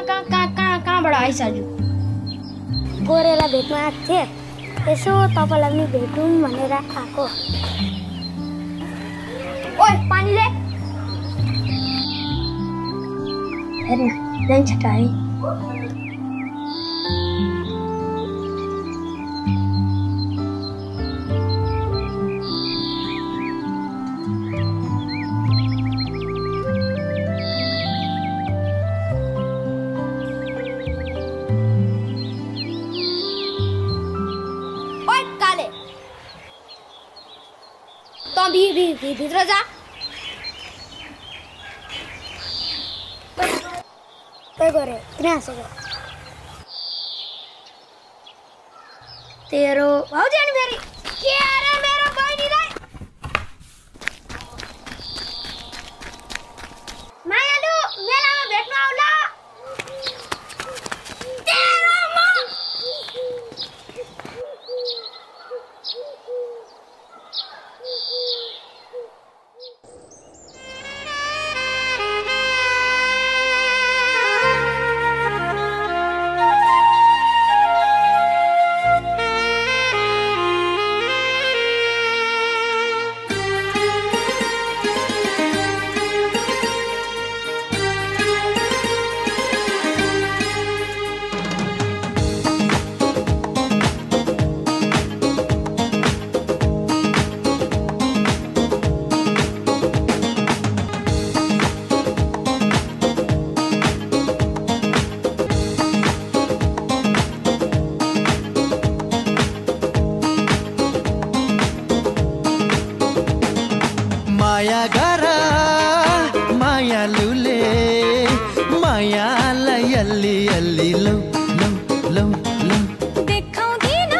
कहाँबाट आइसाजु? गोरेलाई भेट्न आएको थिएँ, यसो तपाईँलाई पनि भेटौँ भनेर आएको। ओइ पानी ले हेर्न जान्छ त है। भित्र जा। के गरे? किन हाँसेको? तेरो भाउजू अनि फेरि के अरे मेरो बहिनीलाई मायालु मेलामा भेट्न आउला। तेरो म माया गर मायालुले मायालाई अल्ली अल्ली लौ लौ लौ लौ देखाउँदिन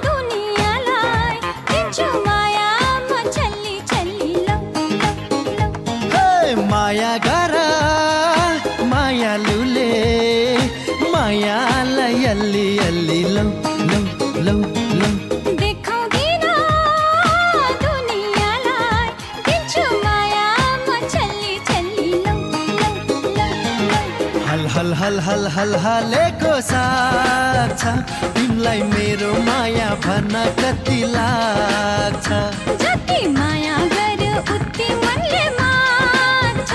दुनियाँलाई दिन्छु माया म छल्ली छल्ली लौ लौ लौ। हे माया गर मायालुले मायालाई अल्ली अल्ली लौ लौ लौ लौ देखाउँदिन दुनियाँलाई दिन्छु माया म छल्ली छल्ली लौ लौ लौ लौ। हल हल हल हल हल हलेको साथ छ तिमीलाई मेरो माया भन्न कति लाग्छ। जति माया गर्यो उति मनले मान्छ,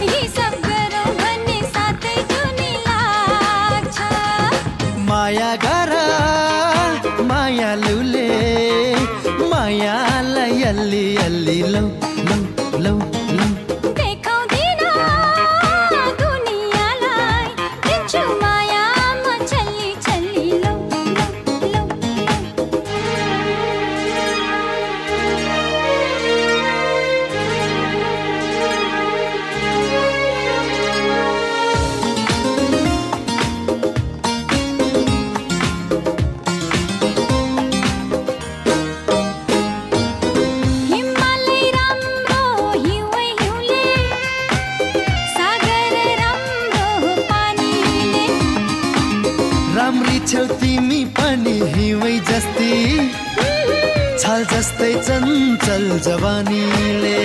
हिसाब गरौँ भन्ने साथै जुनी लाग्छ। माया गर मायालुले मायालाई अल्ली अल्ली लौ लौ लौ लौ देखाउँदिन दुनियाँलाई दिन्छु माया म छल्ली छल्ली लौ लौ लौ लौ। हिमालय राम्रो हिउँै हिउँले, सागर राम्रो पानीले, राम्री छौ तिमी पनि हिउँै जस्ती छाल जस्तै चञ्चल जवानीले।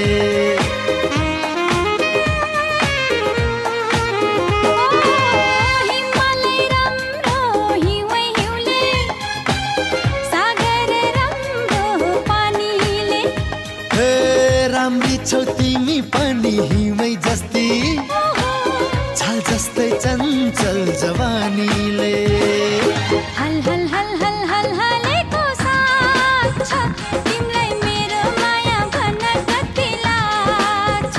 हिमालय राम्रो हिउँै हिउँले, सागर राम्रो पानीले, हे राम्री छौ तिमी पनि हिउँै जस्ती छाल जस्तै चञ्चल जवानीले। हल हल हल हल हल हलेको साथ छ तिमीलाई मेरो माया भन्न कति लाग्छ।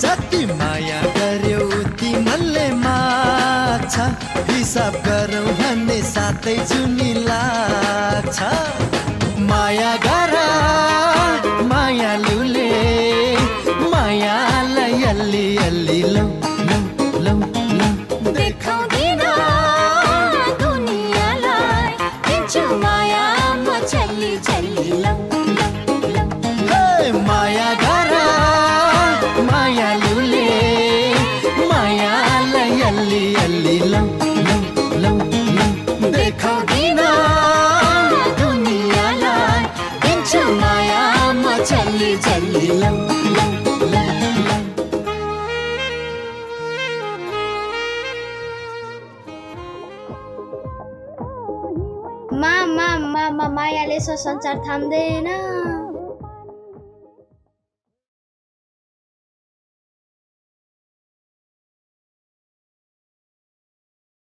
जति माया गर्यो उति मनले माग्छ, हिसाब गरौँ भन्ने साथै जुनी लाग्छ। माया गर मायालुले मायालाई अल्ली अल्ली लौ लौ लौ लौ देखाउँदिन दुनियाँलाई दिन्छु माया म छल्ली छल्ली लौ लौ लौ। हे माया गर मायालुले मायालाई अल्ली अल्ली लौ लौ लौ लौ देखाउँदिन दुनियाँलाई दिन्छु माया म छल्ली छल्ली लौ लौ लौ लौ। मायाले संसार थाम्दैन